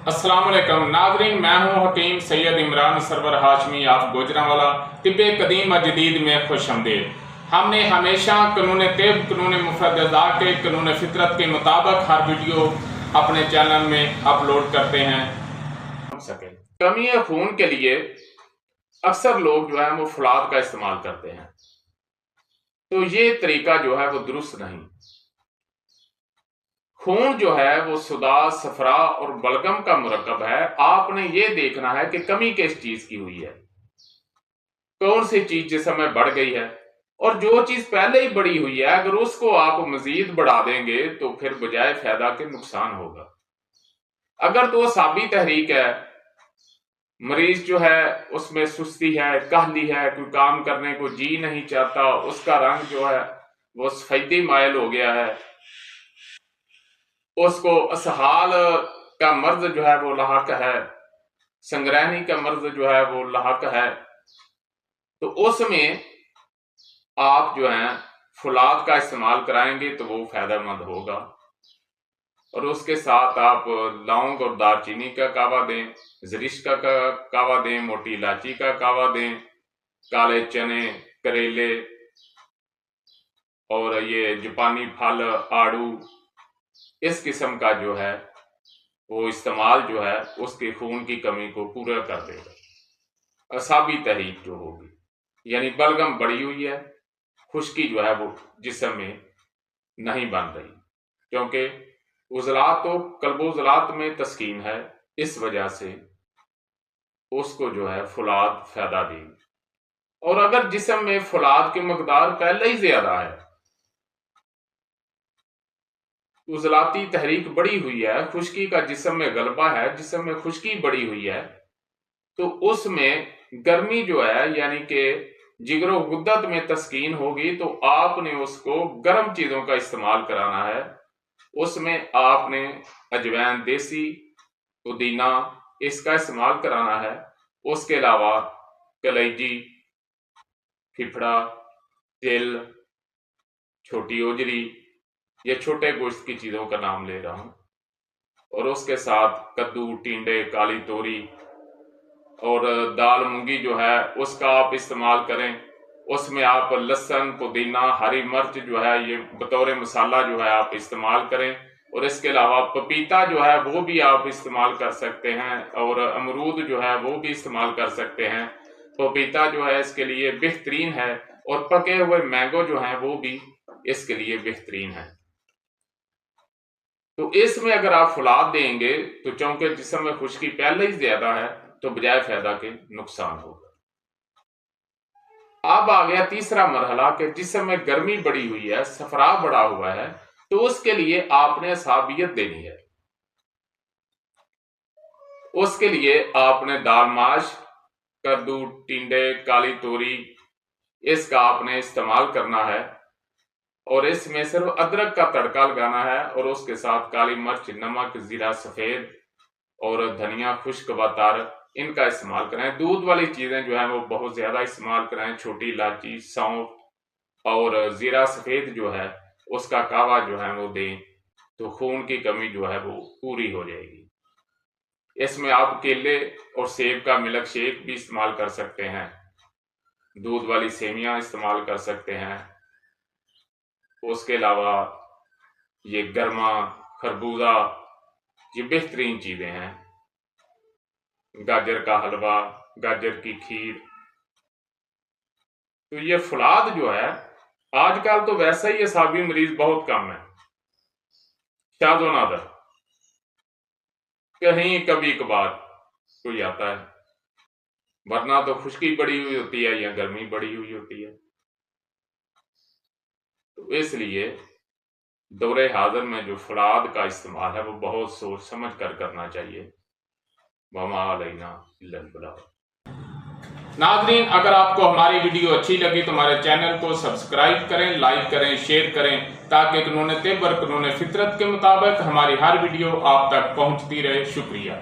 अस्सलाम वालेकुम नाज़रीन, मैं हूँ हकीम सैयद इमरान सरवर हाशमी आप गुजरांवाला। तिब्बे कदीम जदीद में खुश आमदीद। हमने हमेशा कानून तिब, कानून मुफरदा के, कानून फितरत के मुताबिक हर वीडियो अपने चैनल में अपलोड करते हैं। कमी खून के लिए अक्सर लोग जो है वो फौलाद का इस्तेमाल करते हैं, तो ये तरीका जो है वो दुरुस्त नहीं। खून जो है वो सुदा, सफरा और बलगम का मुरक्कब है। आपने ये देखना है कि कमी किस चीज की हुई है, कौन सी चीज जिसम में बढ़ गई है, और जो चीज पहले ही बढ़ी हुई है अगर उसको आप मजीद बढ़ा देंगे तो फिर बजाय फायदा के नुकसान होगा। अगर तो साबी तहरीक है, मरीज जो है उसमें सुस्ती है, काहली है, कोई काम करने को जी नहीं चाहता, उसका रंग जो है वो सफेदी मायल हो गया है, उसको असहाल का मर्ज जो है वो लाहक है, संग्रहणी का मर्ज जो है वो लाहक है, तो उसमें आप जो है फौलाद का इस्तेमाल कराएंगे तो वो फायदेमंद होगा। और उसके साथ आप लौंग और दालचीनी का कावा दें, जरिश का कावा दें, मोटी इलायची का कावा दें, काले चने, करेले और ये जापानी फल, आड़ू, इस किस्म का जो है वो इस्तेमाल जो है उसके खून की कमी को पूरा कर देगा। असाबी तहरीक जो होगी यानी बलगम बढ़ी हुई है, खुश्की जो है वो जिस्म में नहीं बन रही, क्योंकि उजलात तो कल्बो उजलात में तस्कीन है, इस वजह से उसको जो है फौलाद फायदा देगी। और अगर जिस्म में फौलाद की मकदार पहले ही ज्यादा है, उजलाती तहरीक बढ़ी हुई है, खुश्की का जिस्म में गलबा है, जिस्म में खुश्की बढ़ी हुई है, तो उसमें गर्मी जो है यानी कि जिगरो गुद्दत में तस्कीन होगी, तो आपने उसको गर्म चीजों का इस्तेमाल कराना है। उसमें आपने अजवैन, देसी, पुदीना, इसका इस्तेमाल कराना है। उसके अलावा कलेजी, फिफड़ा, तिल, छोटी ओजरी, ये छोटे गोश्त की चीजों का नाम ले रहा हूं। और उसके साथ कद्दू, टिंडे, काली तोरी और दाल मूंगी जो है उसका आप इस्तेमाल करें। उसमें आप लहसुन, पुदीना, हरी मिर्च जो है ये बतौर मसाला जो है आप इस्तेमाल करें। और इसके अलावा पपीता जो है वो भी आप इस्तेमाल कर सकते हैं, और अमरूद जो है वो भी इस्तेमाल कर सकते हैं। पपीता जो है इसके लिए बेहतरीन है, और पके हुए मैंगो जो है वो भी इसके लिए बेहतरीन है। तो इसमें अगर आप फौलाद देंगे तो चूंकि जिस्म में खुश्की पहले ही ज्यादा है तो बजाय फायदा के नुकसान होगा। अब आ गया तीसरा मरहला कि जिस्म में गर्मी बढ़ी हुई है, सफरा बढ़ा हुआ है, तो उसके लिए आपने साबियत देनी है। उसके लिए आपने दाल माश, कद्दू, टिंडे, काली तोरी, इसका आपने इस्तेमाल करना है, और इसमें सिर्फ अदरक का तड़का लगाना है, और उसके साथ काली मिर्च, नमक, जीरा सफेद और धनिया खुश्क वातर, इनका इस्तेमाल करें। दूध वाली चीजें जो है वो बहुत ज्यादा इस्तेमाल करें, छोटी इलायची, सौंफ और जीरा सफेद जो है उसका कावा जो है वो दें, तो खून की कमी जो है वो पूरी हो जाएगी। इसमें आप केले और सेब का मिल्क शेक भी इस्तेमाल कर सकते हैं, दूध वाली सेमियां इस्तेमाल कर सकते हैं। उसके अलावा ये गर्मा, खरबूजा, ये बेहतरीन चीजें हैं। गाजर का हलवा, गाजर की खीर। तो ये फौलाद जो है आजकल तो वैसे ही असाबी मरीज बहुत कम है, शादो नादर, कहीं कभी कभार कोई आता है, वरना तो खुश्की बढ़ी हुई होती है या गर्मी बढ़ी हुई होती है। तो इसलिए दौरे हाजिर में जो फौलाद का इस्तेमाल है वो बहुत सोच समझ कर करना चाहिए। वमा अलैना इल्लल बलाग। नाज़रीन, अगर आपको हमारी वीडियो अच्छी लगी तो हमारे चैनल को सब्सक्राइब करें, लाइक करें, शेयर करें, ताकि कानून तिब और कानून फितरत के मुताबिक हमारी हर वीडियो आप तक पहुंचती रहे। शुक्रिया।